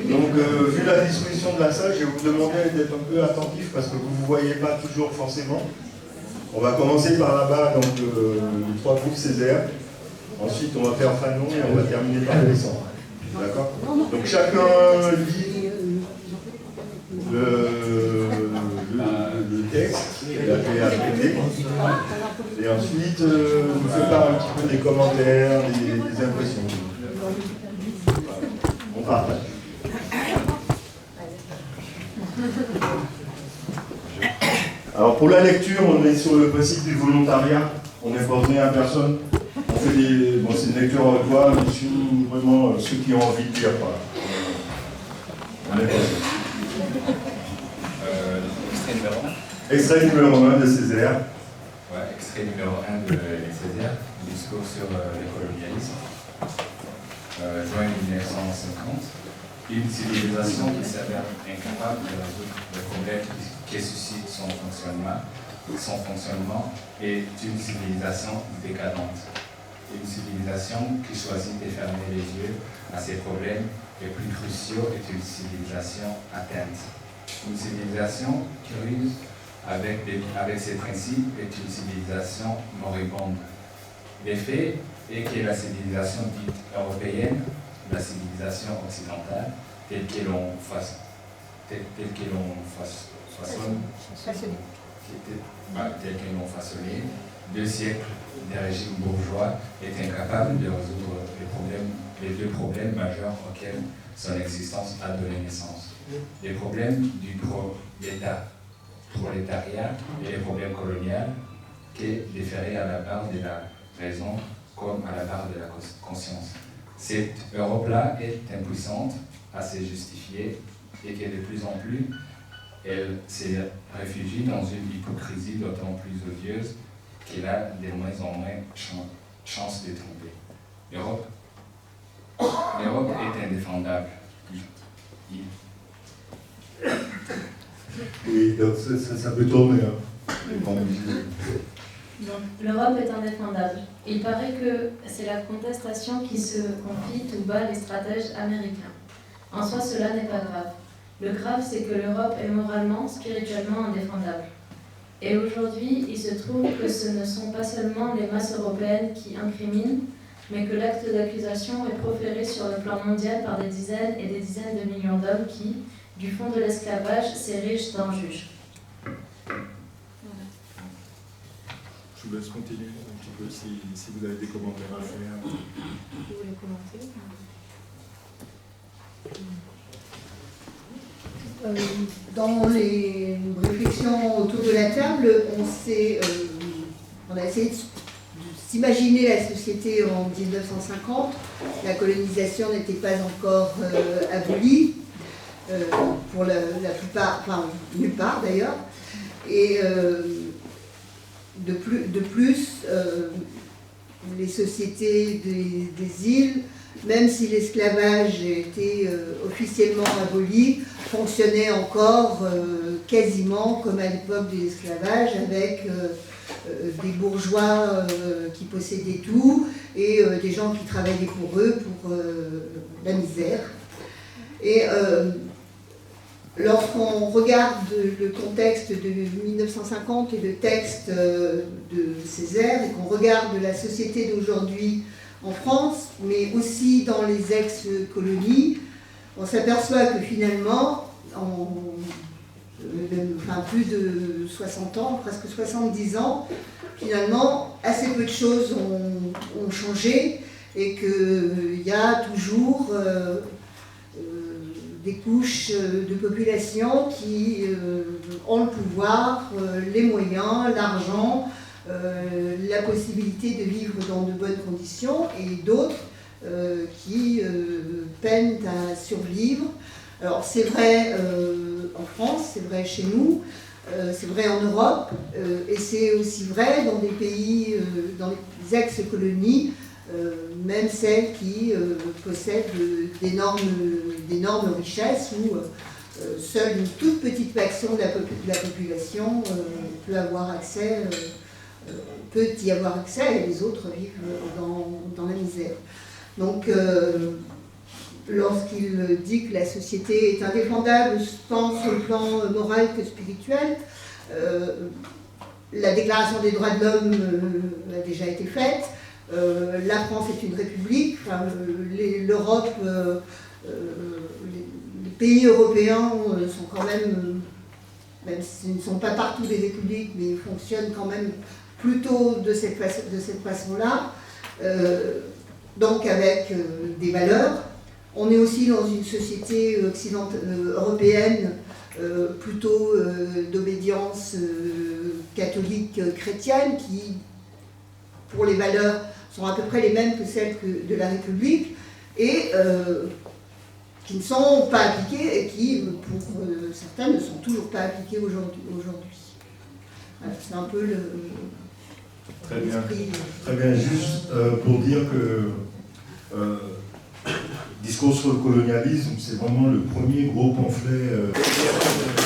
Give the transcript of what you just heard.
Donc, vu la disposition de la salle, je vais vous demander d'être un peu attentif parce que vous ne vous voyez pas toujours forcément. On va commencer par là-bas, donc les 3 groupes Césaire. Ensuite, on va faire Fanon et on va terminer par Alexandre. D'accord? Donc, chacun lit le texte qu'il a fait apprêter. Et ensuite, nous fait part un petit peu des commentaires, des impressions. On partage. Alors pour la lecture, on est sur le principe du volontariat. On n'impose rien à personne. On fait des. Bon, c'est une lecture en voix, mais surtout vraiment ceux qui ont envie de lire. Voilà. On n'impose rien. Extrait numéro 1. Extrait numéro 1 de Césaire. Ouais, extrait numéro 1 de Césaire, discours sur le colonialisme. Juin 1950. Une civilisation qui s'avère incapable de résoudre le problème qui suscite son fonctionnement est une civilisation décadente. Une civilisation qui choisit de fermer les yeux à ses problèmes les plus cruciaux est une civilisation atteinte. Une civilisation qui ruse avec ses principes est une civilisation moribonde. L'effet est que la civilisation dite européenne, la civilisation occidentale, telle que l'on façonné, 2 siècles des régimes bourgeois est incapable de résoudre les 2 problèmes majeurs auxquels son existence a donné naissance. Les problèmes du prolétariat et les problèmes coloniaux qui déféraient à la barre de la raison comme à la barre de la conscience. Cette Europe-là est impuissante à se justifier et que de plus en plus, elle se réfugie dans une hypocrisie d'autant plus odieuse qu'elle a de moins en moins chance de tromper. L'Europe est indéfendable. Oui, donc ça peut tourner. Hein. L'Europe est indéfendable. Il paraît que c'est la contestation qui se confie tout bas les stratèges américains. En soi, cela n'est pas grave. Le grave, c'est que l'Europe est moralement, spirituellement indéfendable. Et aujourd'hui, il se trouve que ce ne sont pas seulement les masses européennes qui incriminent, mais que l'acte d'accusation est proféré sur le plan mondial par des dizaines et des dizaines de millions d'hommes qui, du fond de l'esclavage, s'érigent en juges. Je vous laisse continuer un petit peu si vous avez des commentaires à faire. Vous voulez commenter ? Dans les réflexions autour de la table, on a essayé de s'imaginer la société en 1950. La colonisation n'était pas encore abolie, pour la plupart, enfin nulle part d'ailleurs. Et de plus, les sociétés des îles, même si l'esclavage était officiellement aboli, fonctionnaient encore quasiment comme à l'époque de l'esclavage, avec des bourgeois qui possédaient tout et des gens qui travaillaient pour eux pour la misère. Et lorsqu'on regarde le contexte de 1950 et le texte de Césaire, et qu'on regarde la société d'aujourd'hui en France, mais aussi dans les ex-colonies, on s'aperçoit que finalement, plus de 60 ans, presque 70 ans, finalement, assez peu de choses ont changé et qu'il y a toujours des couches de population qui ont le pouvoir, les moyens, l'argent, la possibilité de vivre dans de bonnes conditions, et d'autres qui peinent à survivre. Alors c'est vrai en France, c'est vrai chez nous, c'est vrai en Europe, et c'est aussi vrai dans des pays, dans les ex-colonies, même celles qui possèdent d'énormes richesses, où seule une toute petite fraction de la population peut y avoir accès, et les autres vivent dans la misère. Donc lorsqu'il dit que la société est indéfendable tant sur le plan moral que spirituel. La Déclaration des droits de l'homme a déjà été faite. La France est une république. Enfin, l'Europe, les pays européens sont quand même s'ils ne sont pas partout des républiques, mais ils fonctionnent quand même plutôt de cette façon-là. Donc avec des valeurs. On est aussi dans une société européenne plutôt d'obédience catholique chrétienne qui, pour les valeurs, sont à peu près les mêmes que celles de la République et qui ne sont pas appliquées et qui, pour certaines, ne sont toujours pas appliquées aujourd'hui. Voilà, c'est un peu le... Très bien. Très bien. Juste pour dire que Discours sur le colonialisme, c'est vraiment le premier gros pamphlet